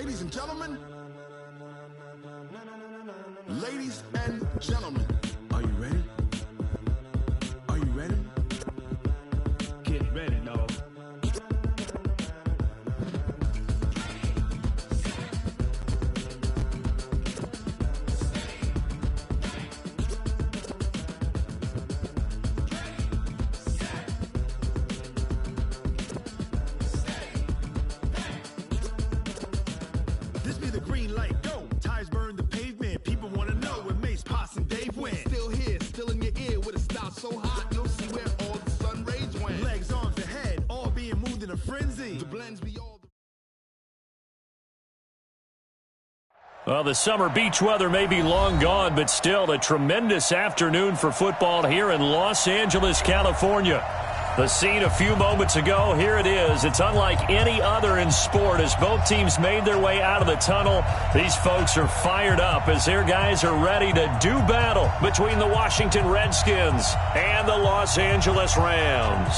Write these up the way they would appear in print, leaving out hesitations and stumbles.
Ladies and gentlemen. Ladies and gentlemen. Are you ready? Are you ready? Get ready, dog. This be the green light, go. Tires burn the pavement. People want to know where Mace, Potts, and Dave went. Still here, still in your ear with a style so hot, you'll see where all the sun rays went. Legs, arms, the head, all being moved in a frenzy. The blends be all. Well, the summer beach weather may be long gone, but still a tremendous afternoon for football here in Los Angeles, California. The scene a few moments ago, here it is. It's unlike any other in sport as both teams made their way out of the tunnel. These folks are fired up as their guys are ready to do battle between the Washington Redskins and the Los Angeles Rams.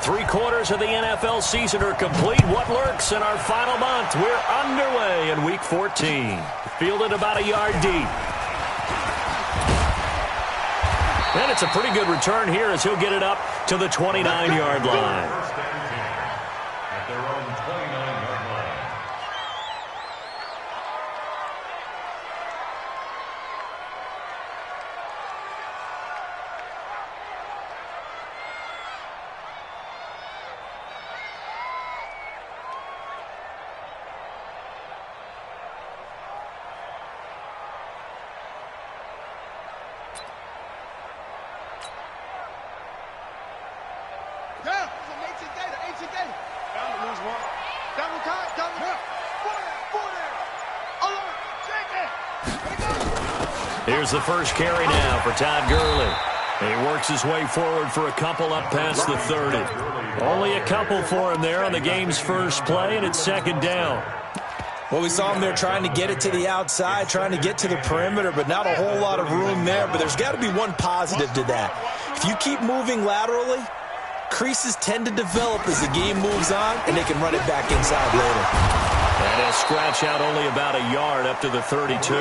Three-quarters of the NFL season are complete. What lurks in our final month? We're underway in Week 14. Fielded about a yard deep. And it's a pretty good return here as he'll get it up to the 29-yard line. At their own 29-yard line. Here's the first carry now for Todd Gurley. He works his way forward for a couple up past the 30. Only a couple for him there on the game's first play, and it's second down. Well, we saw him there trying to get it to the outside, trying to get to the perimeter, but not a whole lot of room there. But there's got to be one positive to that. If you keep moving laterally, creases tend to develop as the game moves on, and they can run it back inside later. And he'll scratch out only about a yard up to the 32.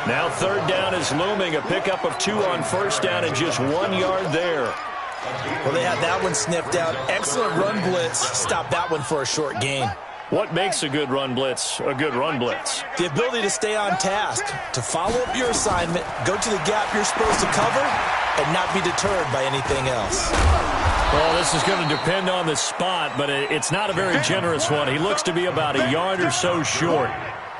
Now third down is looming, a pickup of 2 on first down and just 1 yard there. Well, they had that one sniffed out. Excellent run blitz. Stop that one for a short gain. What makes a good run blitz a good run blitz? The ability to stay on task, to follow up your assignment, go to the gap you're supposed to cover, and not be deterred by anything else. Well, this is going to depend on the spot, but it's not a very generous one. He looks to be about a yard or so short.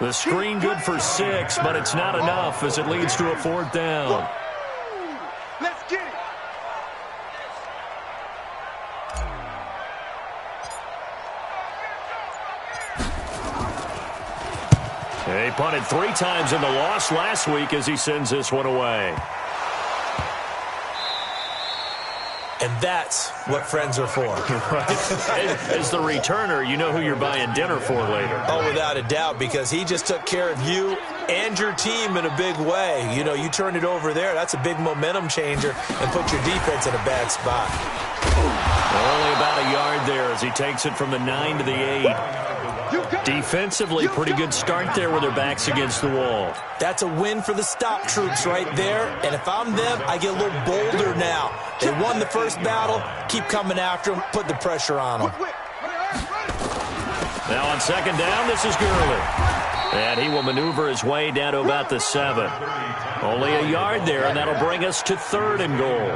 The screen good for 6, but it's not enough as it leads to a fourth down. Let's get it. He punted 3 times in the loss last week as he sends this one away. And that's what friends are for. As the returner, you know who you're buying dinner for later. Oh, without a doubt, because he just took care of you and your team in a big way. You know, you turned it over there. That's a big momentum changer and put your defense in a bad spot. Only about a yard there as he takes it from the 9 to the 8. Defensively, pretty good start there with their backs against the wall. That's a win for the stop troops right there. And if I'm them, I get a little bolder now. They won the first battle. Keep coming after them. Put the pressure on them. Now on second down, this is Gurley. And he will maneuver his way down to about the 7. Only a yard there, and that'll bring us to 3rd and goal.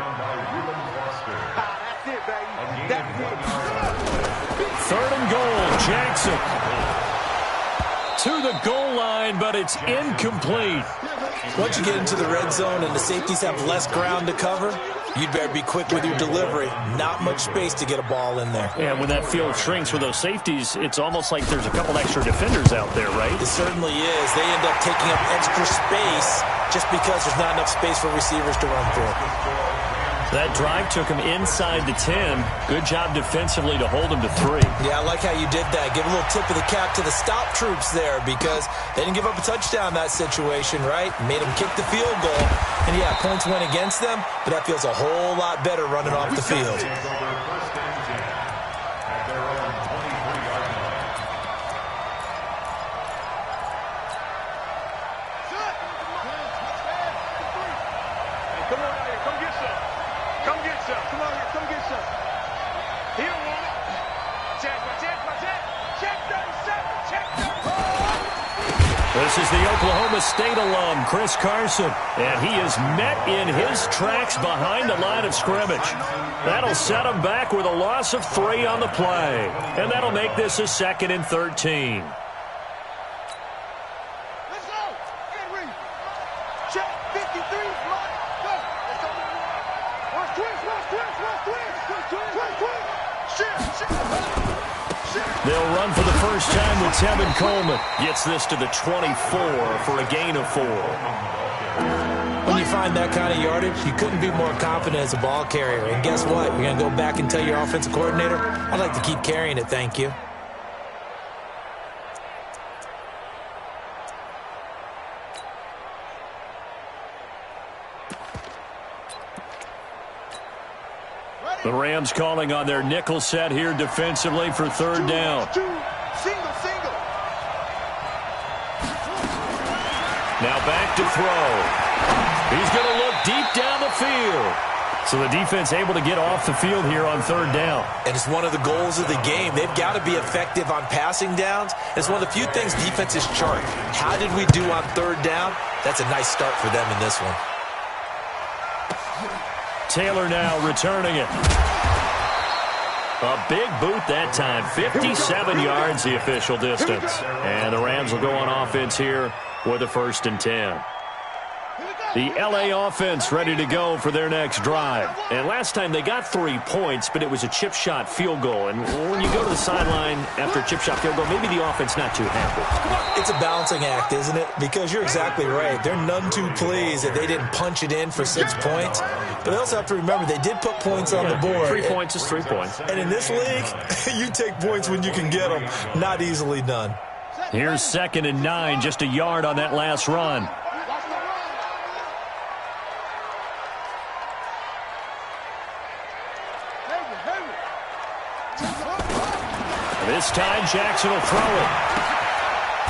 3rd and goal, Jackson. To the goal line, but it's incomplete. Once you get into the red zone and the safeties have less ground to cover, you'd better be quick with your delivery. Not much space to get a ball in there. Yeah, when that field shrinks with those safeties, it's almost like there's a couple extra defenders out there, right? It certainly is. They end up taking up extra space just because there's not enough space for receivers to run through. That drive took him inside the 10. Good job defensively to hold him to 3. Yeah, I like how you did that. Give a little tip of the cap to the stop troops there because they didn't give up a touchdown in that situation, right? Made them kick the field goal. And, yeah, points went against them, but that feels a whole lot better running off the field. This is the Oklahoma State alum, Chris Carson, and he is met in his tracks behind the line of scrimmage. That'll set him back with a loss of 3 on the play, and that'll make this a 2nd and 13. Let's go! Henry! Check 53, go! Let's go! Watch twist! They'll run for the first time with Tevin Coleman. Gets this to the 24 for a gain of 4. When you find that kind of yardage, you couldn't be more confident as a ball carrier. And guess what? You're going to go back and tell your offensive coordinator, I'd like to keep carrying it, thank you. The Rams calling on their nickel set here defensively for 3rd down. Single. Now back to throw. He's going to look deep down the field. So the defense able to get off the field here on 3rd down. And it's one of the goals of the game. They've got to be effective on passing downs. It's one of the few things defenses chart. How did we do on 3rd down? That's a nice start for them in this one. Taylor now returning it. A big boot that time. 57 yards the official distance. And the Rams will go on offense here with a 1st and 10. The LA offense ready to go for their next drive. And last time they got 3 points, but it was a chip shot field goal. And when you go to the sideline after a chip shot field goal, maybe the offense not too happy. It's a balancing act, isn't it? Because you're exactly right. They're none too pleased that they didn't punch it in for 6 points. But they also have to remember they did put points on the board. 3 points is 3 points. And in this league, you take points when you can get them. Not easily done. Here's 2nd and 9, just a yard on that last run. This time, Jackson will throw it.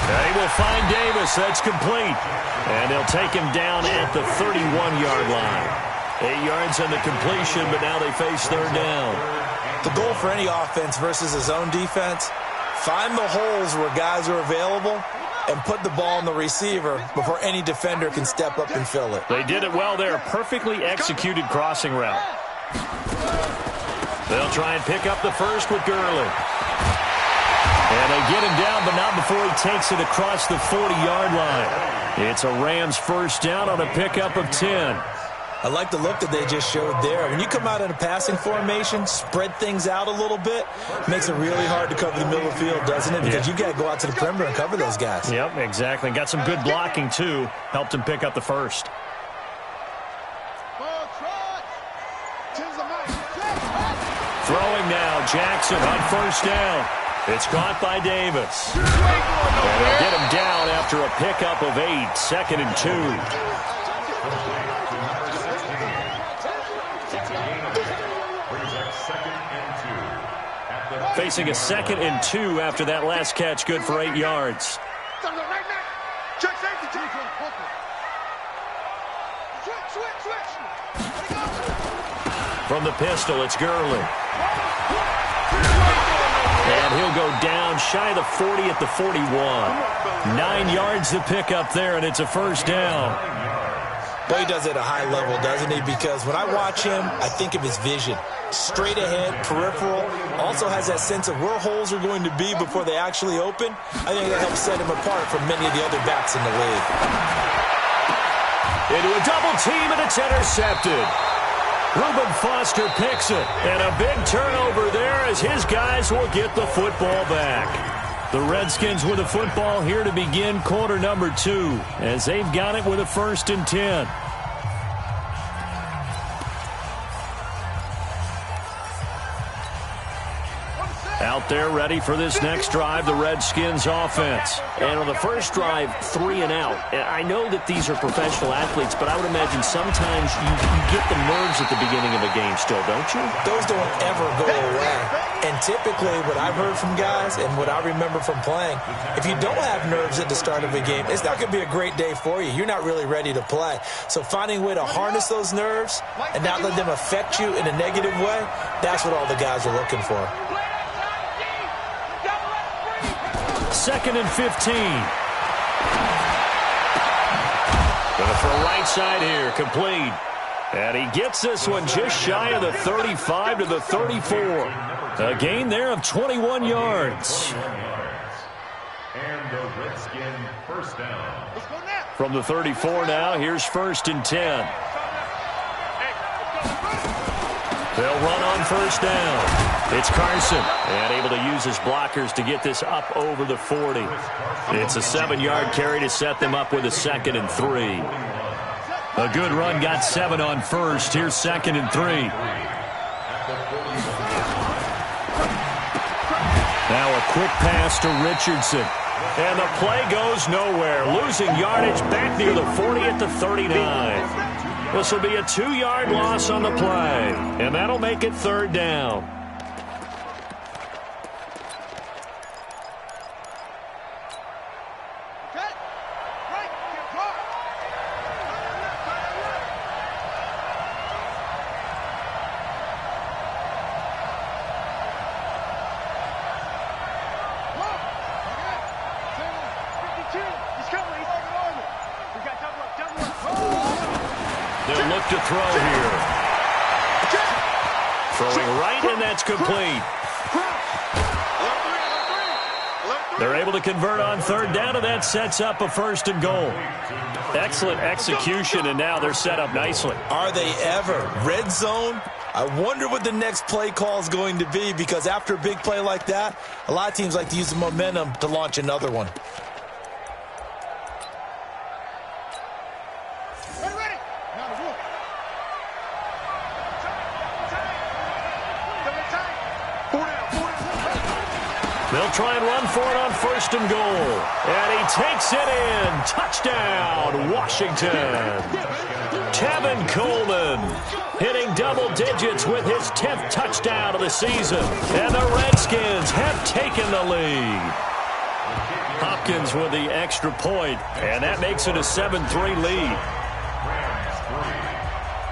They will find Davis. That's complete. And they'll take him down at the 31-yard line. 8 yards on the completion, but now they face 3rd down. The goal for any offense versus his own defense, find the holes where guys are available and put the ball on the receiver before any defender can step up and fill it. They did it well there. Perfectly executed crossing route. They'll try and pick up the first with Gurley. And they get him down, but not before he takes it across the 40-yard line. It's a Rams 1st down on a pickup of 10. I like the look that they just showed there. When you come out in a passing formation, spread things out a little bit, makes it really hard to cover the middle of the field, doesn't it? Because you've got to go out to the perimeter and cover those guys. Yep, exactly. Got some good blocking, too. Helped him pick up the first. Throwing now, Jackson on 1st down. It's caught by Davis. And they'll get him down after a pickup of 8, 2nd and 2. Facing a 2nd and 2 after that last catch, good for 8 yards. From the pistol, it's Gurley. And he'll go down shy of the 40 at the 41. 9 yards to pick up there, and it's a 1st down. Well, he does it at a high level, doesn't he? Because when I watch him, I think of his vision. Straight ahead, peripheral. Also has that sense of where holes are going to be before they actually open. I think that helps set him apart from many of the other backs in the league. Into a double team, and it's intercepted. Reuben Foster picks it, and a big turnover there as his guys will get the football back. The Redskins with the football here to begin quarter number 2 as they've got it with a 1st and 10. Out there ready for this next drive, the Redskins offense. And on the first drive, 3 and out. And I know that these are professional athletes, but I would imagine sometimes you get the nerves at the beginning of a game still, don't you? Those don't ever go away. And typically what I've heard from guys and what I remember from playing, if you don't have nerves at the start of a game, it's not going to be a great day for you. You're not really ready to play. So finding a way to harness those nerves and not let them affect you in a negative way, that's what all the guys are looking for. 2nd and 15. Going for a right side here, complete. And he gets this one just shy of the 35 to the 34. A gain there of 21 yards. And the Redskin first down. From the 34 now, here's 1st and 10. They'll run on 1st down. It's Carson, and able to use his blockers to get this up over the 40. It's a 7-yard carry to set them up with a 2nd and 3. A good run got 7 on 1st. Here's 2nd and 3. Now a quick pass to Richardson. And the play goes nowhere. Losing yardage back near the 40 at the 39. This will be a 2-yard loss on the play. And that'll make it 3rd down. They'll look to throw here. Throwing right, and that's complete. They're able to convert on 3rd down, and that sets up a 1st and goal. Excellent execution, and now they're set up nicely. Are they ever? Red zone? I wonder what the next play call is going to be, because after a big play like that, a lot of teams like to use the momentum to launch another one. They'll try and run for it on 1st and goal. And he takes it in. Touchdown, Washington. Tevin Coleman hitting double digits with his 10th touchdown of the season. And the Redskins have taken the lead. Hopkins with the extra point, and that makes it a 7-3 lead.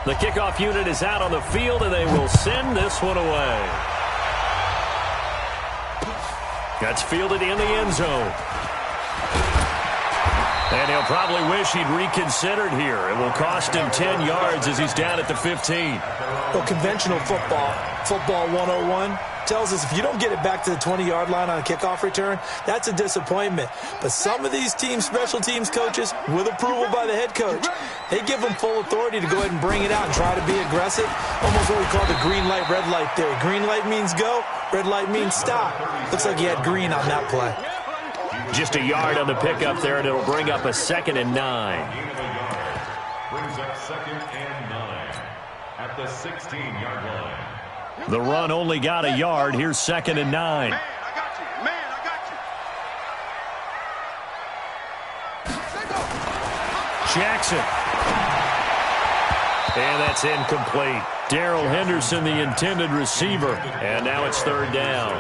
The kickoff unit is out on the field, and they will send this one away. That's fielded in the end zone. And he'll probably wish he'd reconsidered here. It will cost him 10 yards as he's down at the 15. Well, conventional football 101, tells us if you don't get it back to the 20-yard line on a kickoff return, that's a disappointment. But some of these teams, special teams coaches, with approval by the head coach, they give them full authority to go ahead and bring it out and try to be aggressive. Almost what we call the green light, red light theory. Green light means go, red light means stop. Looks like he had green on that play. Just a yard on the pickup there, and it'll bring up a 2nd and 9. Brings up 2nd and 9 at the 16-yard line. The run only got a yard. Here's 2nd and 9. Man, I got you. Man, I got you. Jackson. And that's incomplete. Darrell Henderson, the intended receiver. And now it's 3rd down.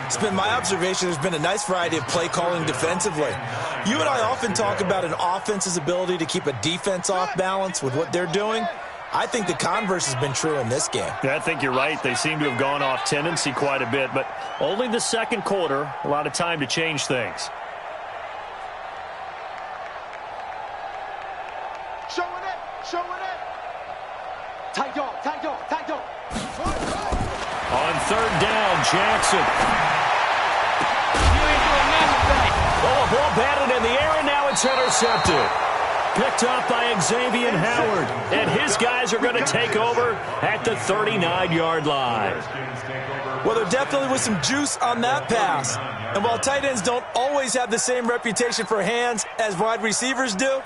It's been my observation there's been a nice variety of play calling defensively. You and I often talk about an offense's ability to keep a defense off balance with what they're doing. I think the converse has been true in this game. Yeah, I think you're right. They seem to have gone off tendency quite a bit, but only the second quarter, a lot of time to change things. Showing it. Tight dog. On 3rd down, Jackson. You ain't doing nothing. Oh, ball batted in the air, and now it's intercepted. Picked up by Xavier Howard, and his guys are going to take over at the 39-yard line. Well, there definitely was some juice on that pass. And while tight ends don't always have the same reputation for hands as wide receivers do,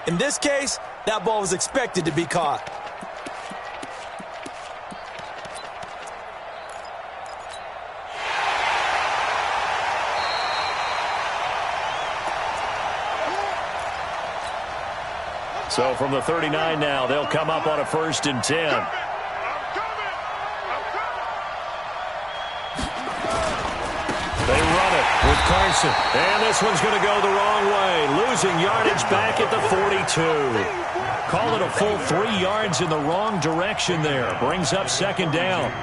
in this case, that ball was expected to be caught. So from the 39 now, they'll come up on a 1st and 10. They run it with Carson. And this one's going to go the wrong way. Losing yardage back at the 42. Call it a full 3 yards in the wrong direction there. Brings up 2nd down.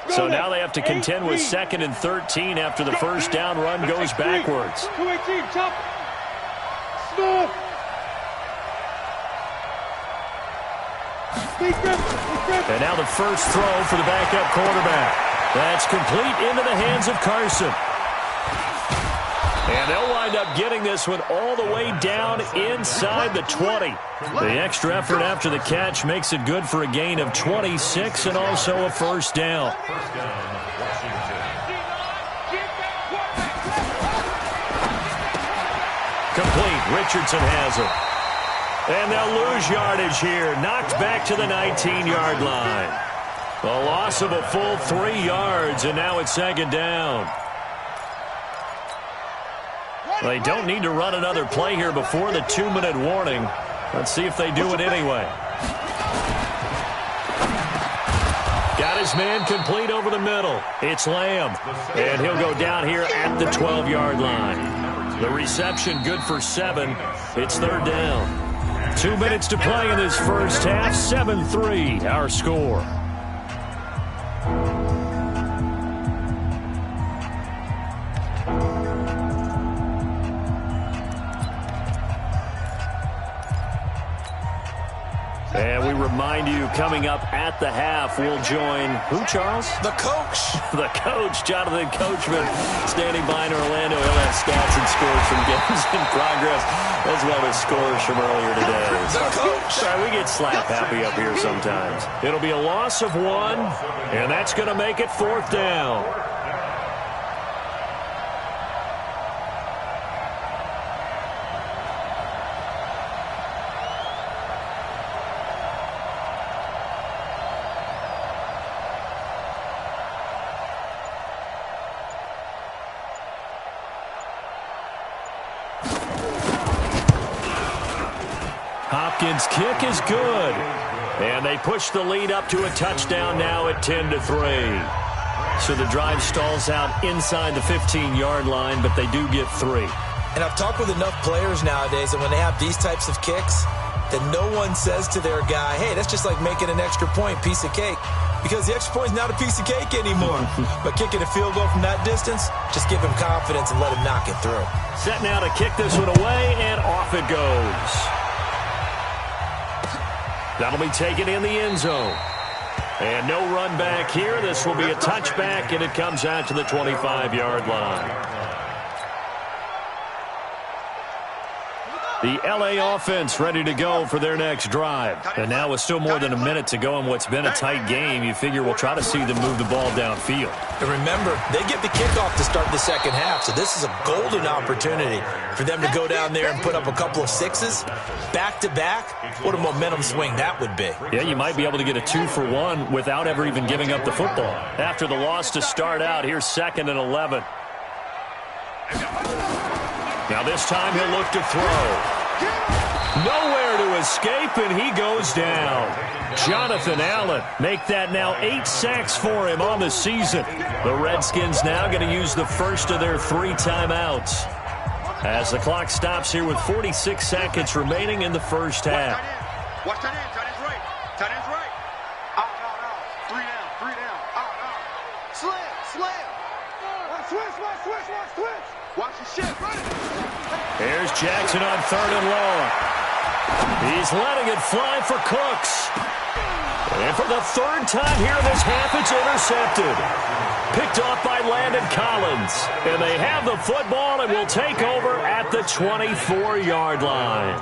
So now they have to contend with 2nd and 13 after the 1st down run goes backwards. 218, chop. Smooth. And now the first throw for the backup quarterback. That's complete into the hands of Carson. And they'll wind up getting this one all the way down inside the 20. The extra effort after the catch makes it good for a gain of 26 and also a 1st down. Complete. Richardson has it. And they'll lose yardage here. Knocked back to the 19-yard line. A loss of a full 3 yards, and now it's 2nd down. They don't need to run another play here before the 2-minute warning. Let's see if they do it anyway. Got his man complete over the middle. It's Lamb. And he'll go down here at the 12-yard line. The reception good for 7. It's 3rd down. 2 minutes to play in this first half. 7-3 our score. And we remind you, coming up at the half, we'll join who, Charles? The coach. The coach, Jonathan Coachman, standing by in Orlando. He'll have stats and scores from games in progress, as well as scores from earlier today. The coach. Sorry, we get slap happy up here sometimes. It'll be a loss of 1, and that's going to make it 4th down. Hopkins' kick is good. And they push the lead up to a touchdown now at 10-3. So the drive stalls out inside the 15-yard line, but they do get 3. And I've talked with enough players nowadays that when they have these types of kicks, that no one says to their guy, hey, that's just like making an extra point, piece of cake. Because the extra point is not a piece of cake anymore. But kicking a field goal from that distance, just give him confidence and let him knock it through. Set now to kick this one away, and off it goes. That'll be taken in the end zone. And no run back here. This will be a touchback, and it comes out to the 25-yard line. The L.A. offense ready to go for their next drive. And now with still more than a minute to go in what's been a tight game, you figure we'll try to see them move the ball downfield. And remember, they get the kickoff to start the second half, so this is a golden opportunity for them to go down there and put up a couple of 6s back-to-back. What a momentum swing that would be. Yeah, you might be able to get a 2-for-1 without ever even giving up the football. After the loss to start out, here's 2nd and 11. Now this time he'll look to throw. Nowhere to escape, and he goes down. Jonathan Allen, make that now 8 sacks for him on the season. The Redskins now going to use the first of their 3 timeouts as the clock stops here with 46 seconds remaining in the first half. Watch tight end. Tight end's right. Tight end's right. Out. 3 down. Out. Slam. Watch switch. Watch your shit. Run it. Here's Jackson on 3rd and long. He's letting it fly for Cooks. And for the 3rd time here in this half, it's intercepted. Picked off by Landon Collins. And they have the football and will take over at the 24-yard line.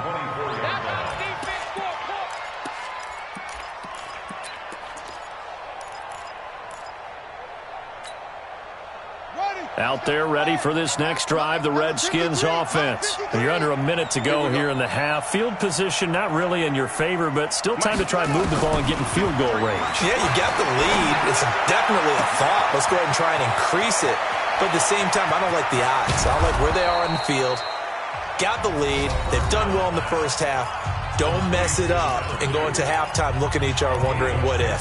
Out there ready for this next drive, the Redskins offense. And you're under a minute to go here in the half. Field position not really in your favor, but still time to try and move the ball and get in field goal range. Yeah, you got the lead. It's definitely a thought. Let's go ahead and try and increase it. But at the same time, I don't like the odds. I don't like where they are on the field. Got the lead. They've done well in the first half. Don't mess it up and go into halftime looking at each other wondering what if.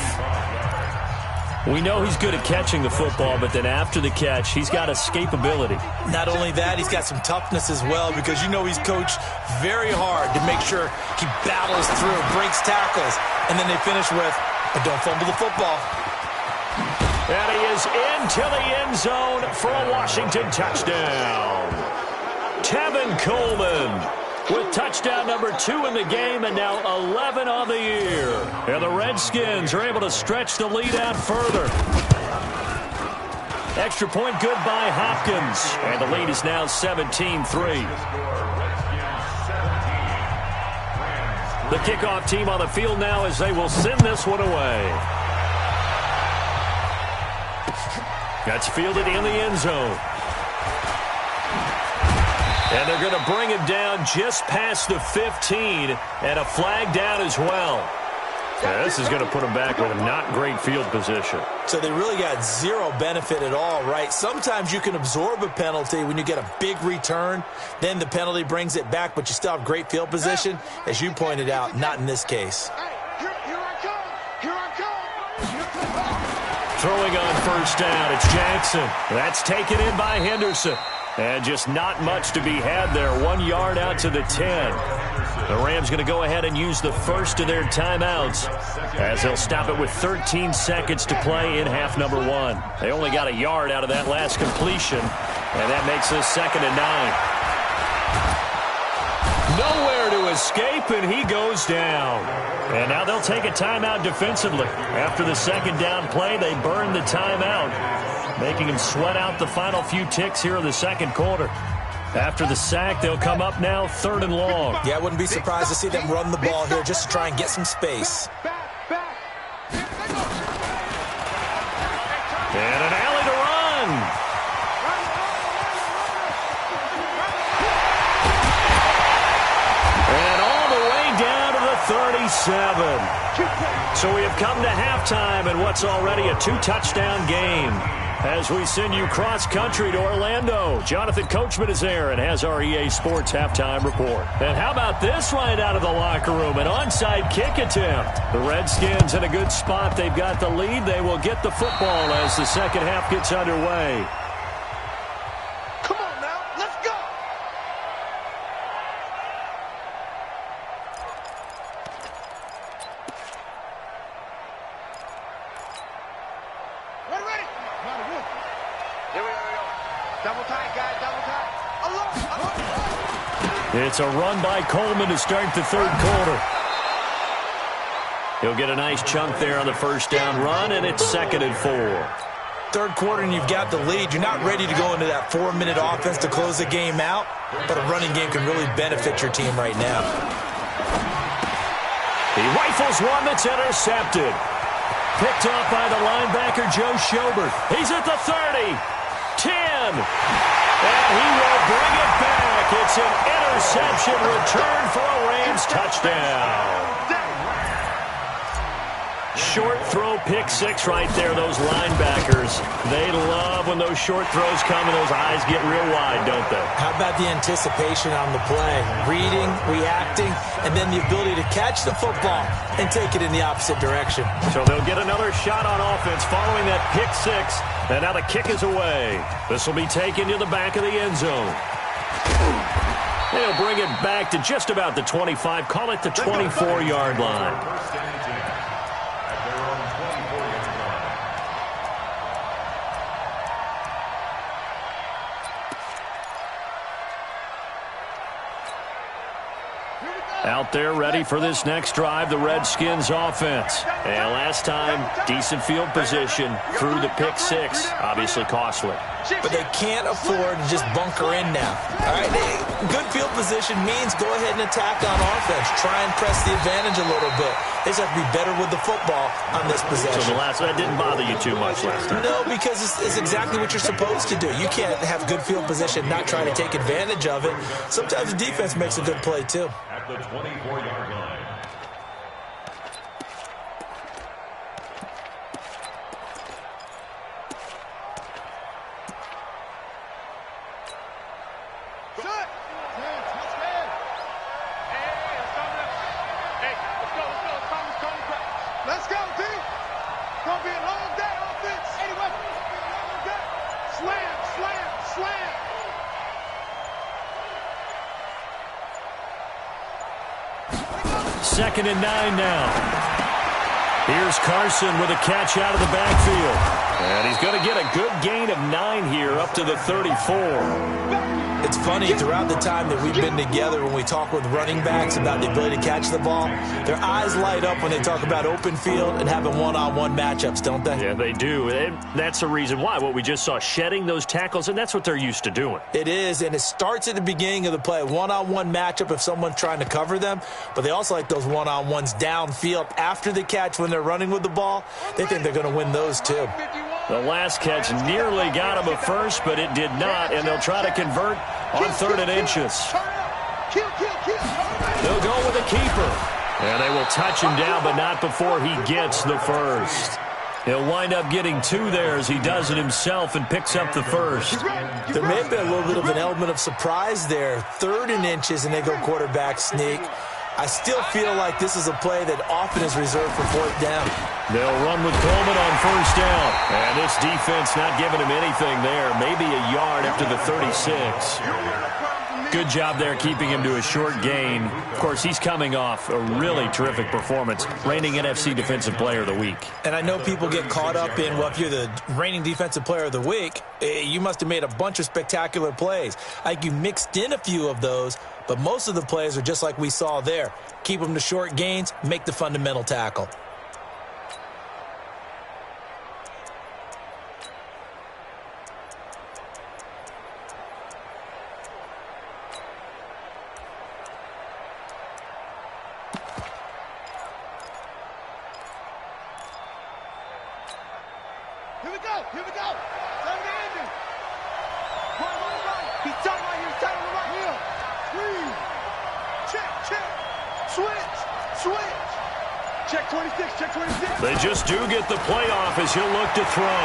We know he's good at catching the football, but then after the catch, he's got escapability. Not only that, he's got some toughness as well because you know he's coached very hard to make sure he battles through, breaks tackles, and then they finish with, but don't fumble the football. And he is into the end zone for a Washington touchdown. Tevin Coleman with touchdown number 2 in the game and now 11 on the year. And the Redskins are able to stretch the lead out further. Extra point good by Hopkins. And the lead is now 17-3. The kickoff team on the field now as they will send this one away. That's fielded in the end zone. And they're going to bring him down just past the 15 and a flag down as well. Yeah, this is going to put him back with a not great field position. So they really got zero benefit at all, right? Sometimes you can absorb a penalty when you get a big return. Then the penalty brings it back, but you still have great field position. As you pointed out, not in this case. Throwing on first down, it's Jackson. That's taken in by Henderson. And just not much to be had there. 1 yard out to the 10. The Rams going to go ahead and use the first of their timeouts as they'll stop it with 13 seconds to play in half number 1. They only got a yard out of that last completion, and that makes this 2nd and 9. Nowhere to escape, and he goes down. And now they'll take a timeout defensively. After the second down play, they burn the timeout, making him sweat out the final few ticks here in the second quarter. After the sack, they'll come up now 3rd and long. Yeah, I wouldn't be surprised to see them run the ball here just to try and get some space. And an alley to run. And all the way down to the 37. So we have come to halftime in what's already a 2-touchdown game. As we send you cross-country to Orlando, Jonathan Coachman is there and has our EA Sports halftime report. And how about this right out of the locker room? An onside kick attempt. The Redskins in a good spot. They've got the lead. They will get the football as the second half gets underway. Come on now, let's go! Ready? Here we go. Double tight, guys, double tight. Alone. It's a run by Coleman to start the third quarter. He'll get a nice chunk there on the first down run, and it's 2nd and 4. Third quarter and you've got the lead. You're not ready to go into that 4-minute offense to close the game out, but a running game can really benefit your team right now. He rifles one that's intercepted. Picked off by the linebacker, Joe Schobert. He's at the 30, 10, and he will bring it back. It's an interception return for a Rams touchdown. Short throw, pick 6 right there, those linebackers. They love when those short throws come and those eyes get real wide, don't they? How about the anticipation on the play? Reading, reacting, and then the ability to catch the football and take it in the opposite direction. So they'll get another shot on offense following that pick 6. And now the kick is away. This will be taken to the back of the end zone. They'll bring it back to just about the 25, call it the 24-yard line. Here we go! Out there ready for this next drive, the Redskins offense. And last time, decent field position through the pick six. Obviously costly. But they can't afford to just bunker in now. All right, good field position means go ahead and attack on offense. Try and press the advantage a little bit. They just have to be better with the football on this possession. So that didn't bother you too much last time? No, because it's exactly what you're supposed to do. You can't have good field position, not try to take advantage of it. Sometimes the defense makes a good play, too. At the 24-yard line. Let's go, D. Gonna be a long day, offense. Anyway, slam, slam, slam. Second and 9 now. Here's Carson with a catch out of the backfield. And he's going to get a good gain of 9 here up to the 34. It's funny, throughout the time that we've been together, when we talk with running backs about the ability to catch the ball, their eyes light up when they talk about open field and having one-on-one matchups, don't they? Yeah, they do. And that's the reason why. What we just saw, shedding those tackles, and that's what they're used to doing. It is, and it starts at the beginning of the play. One-on-one matchup if someone's trying to cover them, but they also like those one-on-ones downfield after the catch when they're running with the ball. They think they're going to win those, too. The last catch nearly got him a first, but it did not, and they'll try to convert on 3rd and inches. They'll go with a keeper, and they will touch him down, but not before he gets the first. He'll wind up getting 2 there as he does it himself and picks up the first. There may have been a little bit of an element of surprise there. 3rd and inches, and they go quarterback sneak. I still feel like this is a play that often is reserved for 4th down. They'll run with Coleman on 1st down. And this defense not giving him anything there. Maybe a yard after the 36. Good job there keeping him to a short gain. Of course, he's coming off a really terrific performance. Reigning NFC Defensive Player of the Week. And I know people get caught up in, well, if you're the reigning Defensive Player of the Week, you must have made a bunch of spectacular plays. I think you mixed in a few of those, but most of the plays are just like we saw there. Keep them to short gains, make the fundamental tackle. Here we go. Here we go. Turn the engine. Right. He's turning right here. He's turning right here. Squeeze. Check. Switch. Check 26. Check 26. They just do get the playoff as he'll look to throw.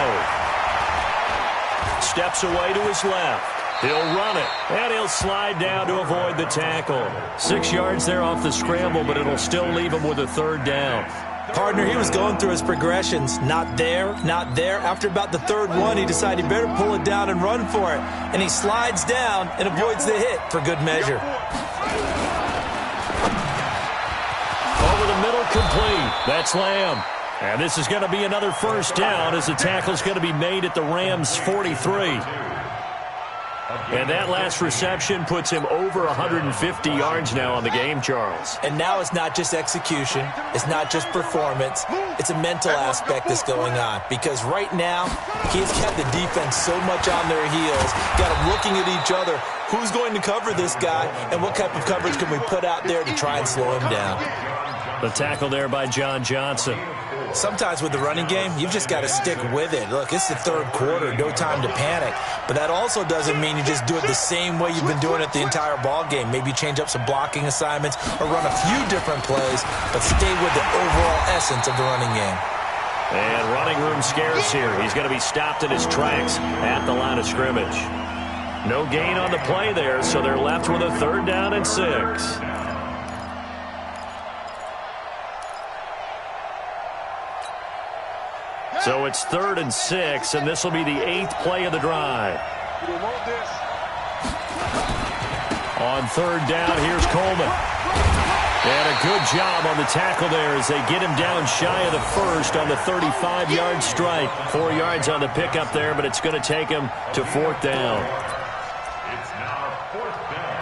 Steps away to his left. He'll run it, and he'll slide down to avoid the tackle. 6 yards there off the scramble, but it'll still leave him with a 3rd down. Partner, he was going through his progressions. Not there. After about the 3rd one, he decided he better pull it down and run for it. And he slides down and avoids the hit for good measure. Over the middle, complete. That's Lamb. And this is going to be another 1st down as the tackle's going to be made at the Rams' 43. And that last reception puts him over 150 yards now on the game, Charles. And now it's not just execution. It's not just performance. It's a mental aspect that's going on. Because right now, he's got the defense so much on their heels, got them looking at each other. Who's going to cover this guy, and what type of coverage can we put out there to try and slow him down? The tackle there by John Johnson. Sometimes with the running game, you've just got to stick with it. Look, it's the 3rd quarter, no time to panic. But that also doesn't mean you just do it the same way you've been doing it the entire ball game. Maybe change up some blocking assignments or run a few different plays, but stay with the overall essence of the running game. And running room scarce here. He's going to be stopped in his tracks at the line of scrimmage. No gain on the play there, so they're left with a 3rd down and 6. So it's 3rd and 6, and this will be the 8th play of the drive. On 3rd down, here's Coleman. And a good job on the tackle there as they get him down shy of the 1st on the 35-yard strike. 4 yards on the pickup there, but it's going to take him to 4th down. It's now 4th down.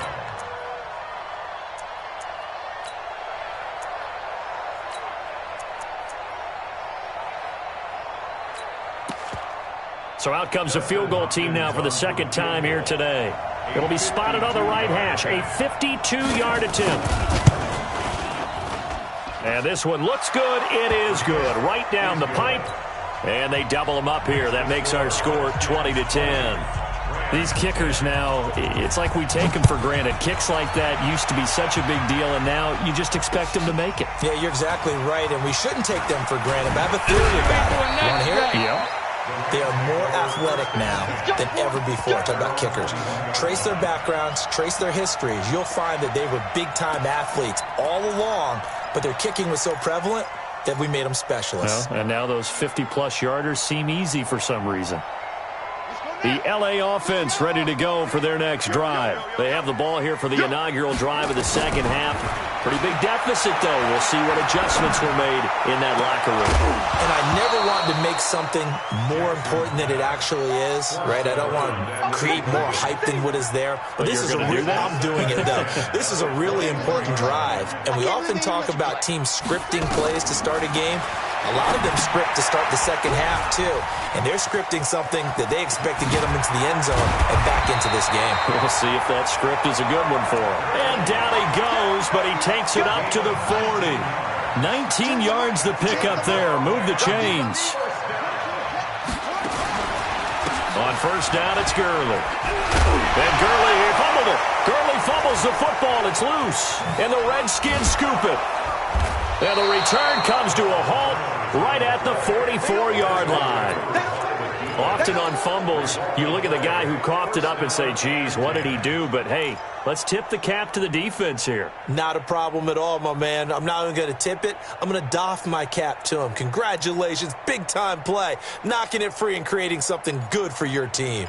So out comes the field goal team now for the second time here today. It'll be spotted on the right hash. A 52-yard attempt. And this one looks good. It is good. Right down the pipe. And they double them up here. That makes our score 20-10. These kickers now, it's like we take them for granted. Kicks like that used to be such a big deal, and now you just expect them to make it. Yeah, you're exactly right, and we shouldn't take them for granted. But I have a theory about it. You want to hear it? Yep. They are more athletic now than ever before. Talk about kickers. Trace their backgrounds, trace their histories. You'll find that they were big-time athletes all along, but their kicking was so prevalent that we made them specialists. Well, and now those 50-plus yarders seem easy for some reason. The L.A. offense ready to go for their next drive. They have the ball here for the inaugural drive of the second half. Pretty big deficit, though. We'll see what adjustments were made in that locker room. And I never want to make something more important than it actually is, right? I don't want to create more hype than what is there. But this is I'm doing it, though. This is a really important drive. And we often talk about teams scripting plays to start a game. A lot of them script to start the second half, too. And they're scripting something that they expect to get them into the end zone and back into this game. We'll see if that script is a good one for him. And down he goes, but he takes it up to the 40. 19 yards to pick up there. Move the chains. On first down, it's Gurley. And Gurley, he fumbled it. Gurley fumbles the football. It's loose. And the Redskins scoop it. And the return comes to a halt right at the 44-yard line. Often on fumbles, you look at the guy who coughed it up and say, geez, what did he do? But, hey, let's tip the cap to the defense here. Not a problem at all, my man. I'm not even going to tip it. I'm going to doff my cap to him. Congratulations. Big-time play. Knocking it free and creating something good for your team.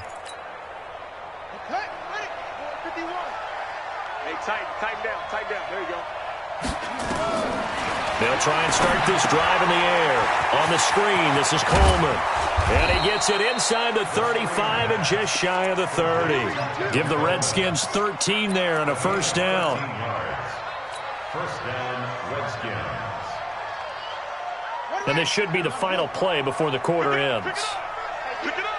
Okay, ready? 51. Hey, tighten down. There you go. They'll try and start this drive in the air. On the screen, this is Coleman. And he gets it inside the 35 and just shy of the 30. Give the Redskins 13 there and a first down. First down, Redskins. And this should be the final play before the quarter ends. Pick it up.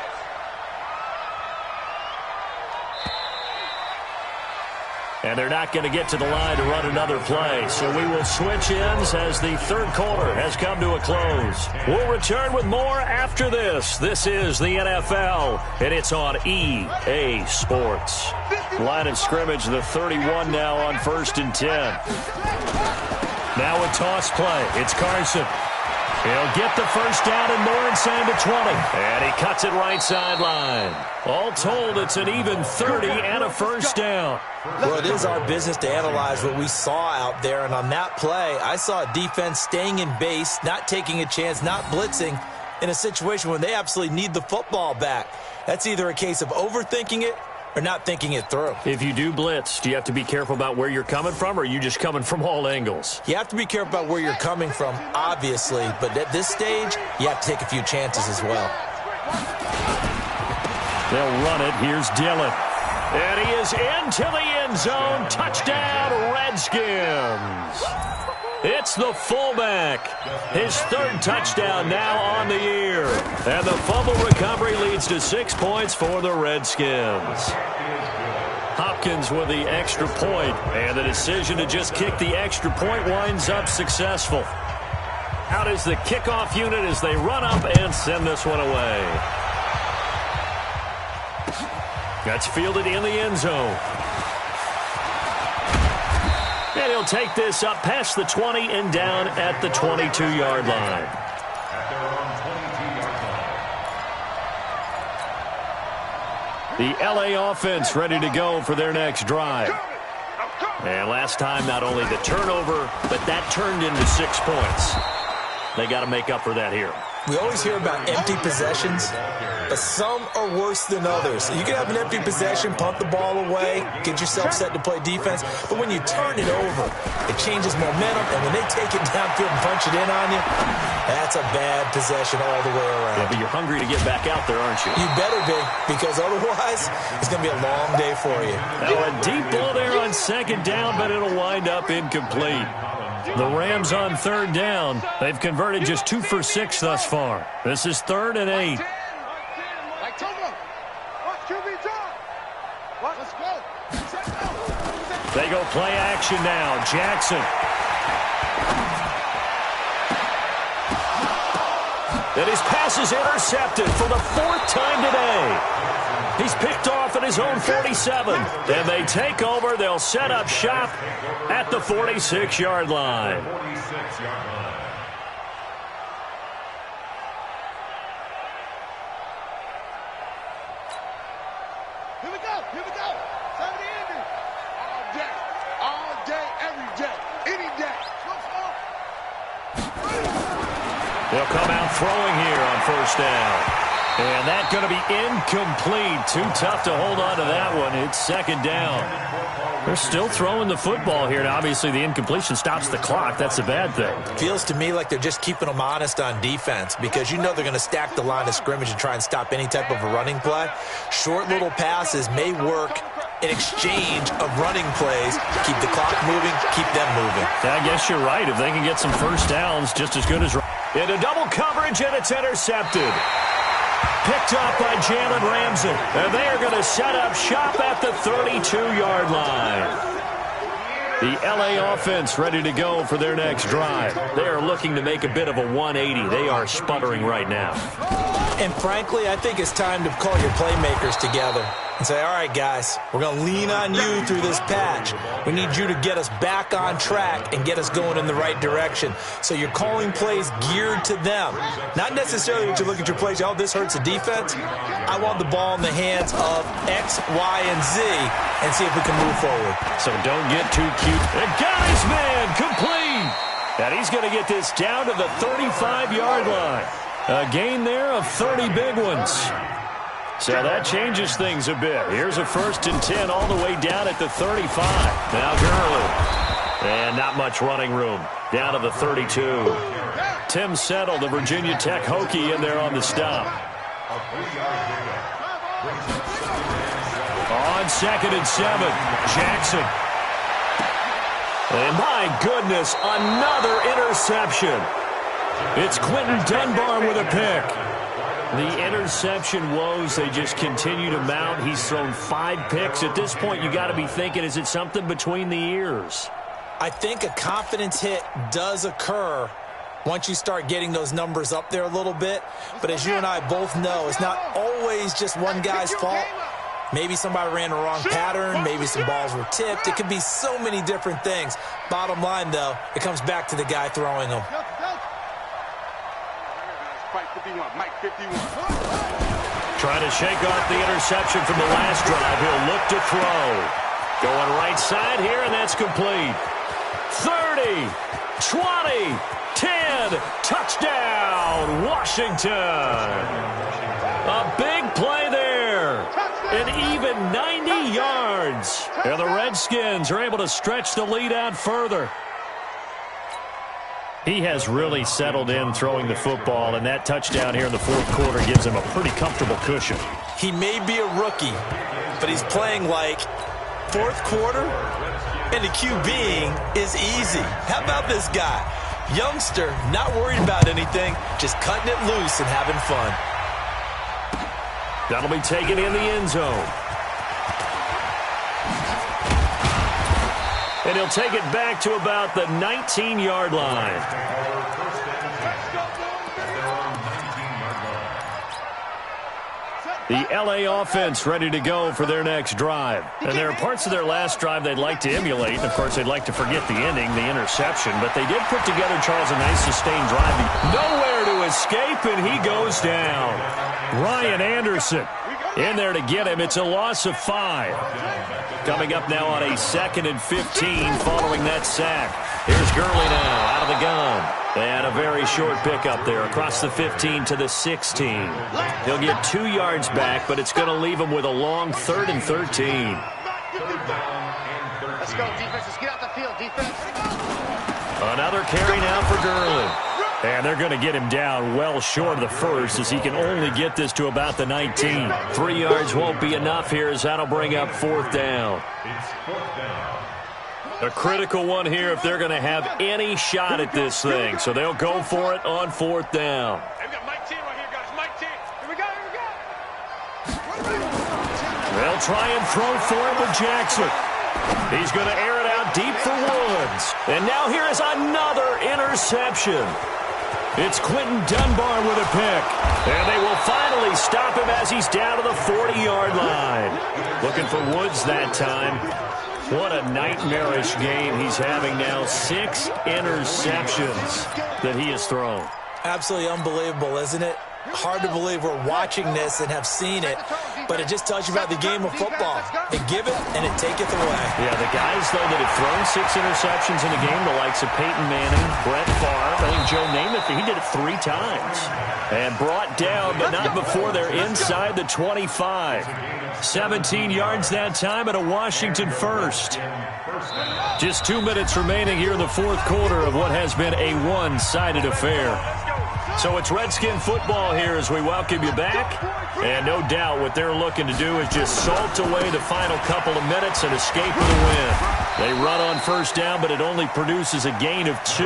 And they're not going to get to the line to run another play. So we will switch ends as the third quarter has come to a close. We'll return with more after this. This is the NFL, and it's on EA Sports. Line of scrimmage, the 31 now on 1st and 10. Now a toss play. It's Carson. He'll get the first down and more inside the 20. And he cuts it right sideline. All told, it's an even 30 and a first down. Well, it is our business to analyze what we saw out there. And on that play, I saw a defense staying in base, not taking a chance, not blitzing in a situation when they absolutely need the football back. That's either a case of overthinking it or not thinking it through. If you do blitz, do you have to be careful about where you're coming from, or are you just coming from all angles? You have to be careful about where you're coming from, obviously, but at this stage, you have to take a few chances as well. They'll run it. Here's Dillon. And he is into the end zone. Touchdown, Redskins. It's the fullback. His third touchdown now on the year. And the fumble recovery leads to 6 points for the Redskins. Hopkins with the extra point, and the decision to just kick the extra point winds up successful. Out is the kickoff unit as they run up and send this one away. That's fielded in the end zone. And he'll take this up past the 20 and down at the 22-yard line. The L.A. offense ready to go for their next drive. And last time, not only the turnover, but that turned into 6 points. They got to make up for that here. We always hear about empty possessions, but some are worse than others. You can have an empty possession, punt the ball away, get yourself set to play defense, but when you turn it over, it changes momentum, and when they take it downfield and punch it in on you, that's a bad possession all the way around. Yeah, but you're hungry to get back out there, aren't you? You better be, because otherwise, it's going to be a long day for you. Now a deep ball there on second down, but it'll wind up incomplete. The Rams on third down. They've converted just 2 for 6 thus far. This is 3rd and 8. They go play action now. Jackson. And his pass is intercepted for the 4th time today. He's picked off at his own 47. And they take over. They'll set up shop at the 46-yard line. 46-yard line. Here we go. Here we go. Time to end it. All day, every day, any day. They'll come out throwing here on 1st down. And that's going to be incomplete. Too tough to hold on to that one. It's 2nd down. They're still throwing the football here. Now, obviously, the incompletion stops the clock. That's a bad thing. Feels to me like they're just keeping them honest on defense because you know they're going to stack the line of scrimmage and try and stop any type of a running play. Short little passes may work in exchange of running plays. Keep the clock moving, keep them moving. I guess you're right. If they can get some 1st downs, just as good as... Into double coverage, and it's intercepted. Picked up by Jalen Ramsey. And they are going to set up shop at the 32-yard line. The L.A. offense ready to go for their next drive. They are looking to make a bit of a 180. They are sputtering right now. And frankly, I think it's time to call your playmakers together and say, all right, guys, we're going to lean on you through this patch. We need you to get us back on track and get us going in the right direction. So you're calling plays geared to them. Not necessarily that you look at your plays, oh, this hurts the defense. I want the ball in the hands of X, Y, and Z and see if we can move forward. So don't get too cute. And got his man complete. And he's going to get this down to the 35-yard line. A gain there of 30 big ones. So that changes things a bit. Here's a 1st and 10 all the way down at the 35. Now Gurley. And not much running room. Down to the 32. Tim Settle, the Virginia Tech Hokie, in there on the stop. On 2nd and 7, Jackson. And my goodness, another interception. It's Quentin Dunbar with a pick. The interception woes, they just continue to mount. He's thrown 5 picks. At this point, you got to be thinking, is it something between the ears? I think a confidence hit does occur once you start getting those numbers up there a little bit. But as you and I both know, it's not always just one guy's fault. Maybe somebody ran the wrong pattern. Maybe some balls were tipped. It could be so many different things. Bottom line, though, it comes back to the guy throwing them. Mike 51. Trying to shake off the interception from the last drive. He'll look to throw. Going right side here, and that's complete. 30, 20, 10, touchdown, Washington. A big play there. An even 90 yards. And the Redskins are able to stretch the lead out further. He has really settled in throwing the football, and that touchdown here in the 4th quarter gives him a pretty comfortable cushion. He may be a rookie, but he's playing like 4th quarter, and the QBing is easy. How about this guy? Youngster, not worried about anything, just cutting it loose and having fun. That'll be taken in the end zone. And he'll take it back to about the 19-yard line. The L.A. offense ready to go for their next drive. And there are parts of their last drive they'd like to emulate. And, of course, they'd like to forget the ending, the interception. But they did put together, Charles, a nice sustained drive. Nowhere to escape, and he goes down. Ryan Anderson in there to get him. It's a loss of 5. Coming up now on a 2nd and 15 following that sack. Here's Gurley now out of the gun. And a very short pickup there across the 15 to the 16. He'll get 2 yards back, but it's going to leave him with a long 3rd and 13. Let's go, defense. Let's get out the field, defense. Another carry now for Gurley. And they're going to get him down well short of the 1st as he can only get this to about the 19. 3 yards won't be enough here as that'll bring up 4th down. It's 4th down. A critical one here if they're going to have any shot at this thing. So they'll go for it on 4th down. Hey, we got Mike 10 right here, guys. Mike 10. Here we go, here we go. They'll try and throw for him with Jackson. He's going to air it out deep for Woods. And now here is another interception. It's Quentin Dunbar with a pick. And they will finally stop him as he's down to the 40-yard line. Looking for Woods that time. What a nightmarish game he's having now. 6 interceptions that he has thrown. Absolutely unbelievable, isn't it? Hard to believe we're watching this and have seen it, but it just tells you about the game of football. They give it, and it taketh away. Yeah, the guys, though, that have thrown 6 interceptions in a game, the likes of Peyton Manning, Brett Favre, I think Joe Namath, he did it 3 times. And brought down, but not before they're inside the 25. 17 yards that time and a Washington first. Just 2 minutes remaining here in the fourth quarter of what has been a one-sided affair. So it's Redskin football here as we welcome you back. And no doubt what they're looking to do is just salt away the final couple of minutes and escape with a win. They run on first down, but it only produces a gain of 2.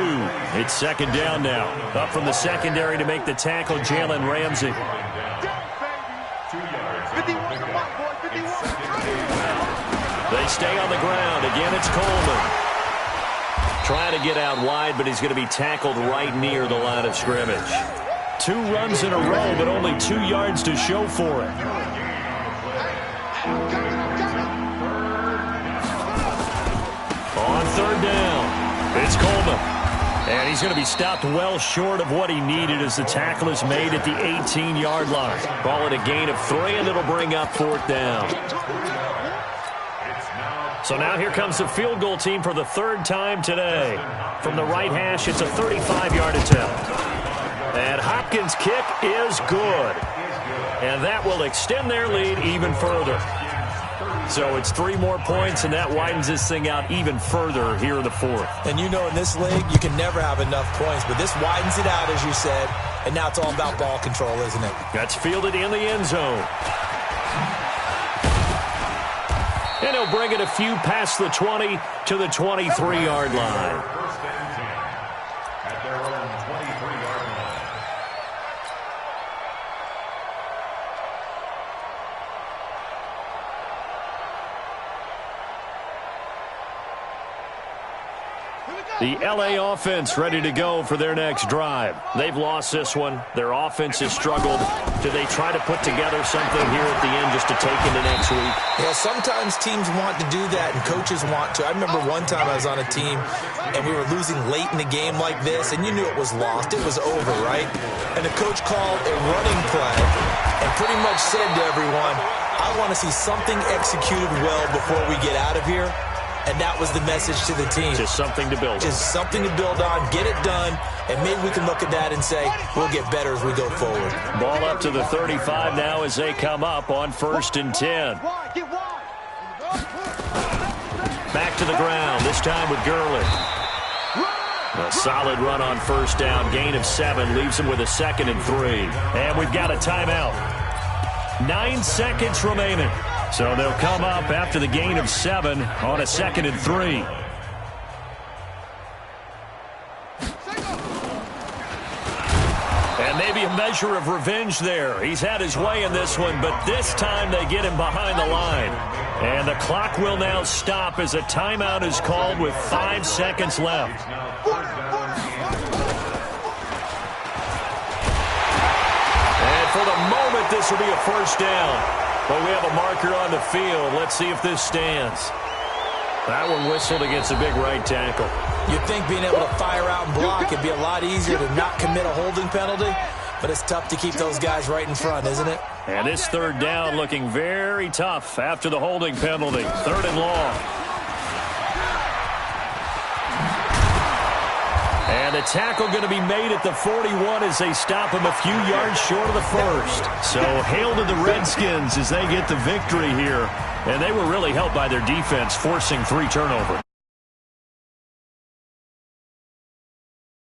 It's second down now. Up from the secondary to make the tackle, Jalen Ramsey. They stay on the ground. Again, it's Coleman. Trying to get out wide, but he's going to be tackled right near the line of scrimmage. 2 runs in a row, but only 2 yards to show for it. On third down, it's Coleman. And he's going to be stopped well short of what he needed as the tackle is made at the 18-yard line. Call it a gain of 3, and it'll bring up fourth down. So now here comes the field goal team for the 3rd time today. From the right hash, it's a 35-yard attempt. And Hopkins' kick is good. And that will extend their lead even further. So it's 3 more points, and that widens this thing out even further here in the 4th. And you know in this league, you can never have enough points, but this widens it out, as you said, and now it's all about ball control, isn't it? That's fielded in the end zone. And he'll bring it a few past the 20 to the 23-yard line. First and 10 at their own 23-yard line. The L.A. offense ready to go for their next drive. They've lost this one. Their offense has struggled. Do they try to put together something here at the end just to take into next week? Yeah, sometimes teams want to do that and coaches want to. I remember one time I was on a team and we were losing late in the game like this, and you knew it was lost. It was over, right? And the coach called a running play and pretty much said to everyone, I want to see something executed well before we get out of here. And that was the message to the team. Just something to build on. Just something to build on, get it done, and maybe we can look at that and say, we'll get better as we go forward. Ball up to the 35 now as they come up on 1st and 10. Back to the ground, this time with Gurley. A solid run on first down, gain of 7, leaves him with a 2nd and 3. And we've got a timeout. 9 seconds remaining. So they'll come up after the gain of 7 on a 2nd and 3. And maybe a measure of revenge there. He's had his way in this one, but this time they get him behind the line. And the clock will now stop as a timeout is called with 5 seconds left. And for the moment, this will be a first down. But we have a marker on the field. Let's see if this stands. That one whistled against a big right tackle. You'd think being able to fire out and block would be a lot easier to not commit a holding penalty, but it's tough to keep those guys right in front, isn't it? And this 3rd down looking very tough after the holding penalty. 3rd and long. And the tackle going to be made at the 41 as they stop him a few yards short of the 1st. So hail to the Redskins as they get the victory here. And they were really helped by their defense, forcing 3 turnovers.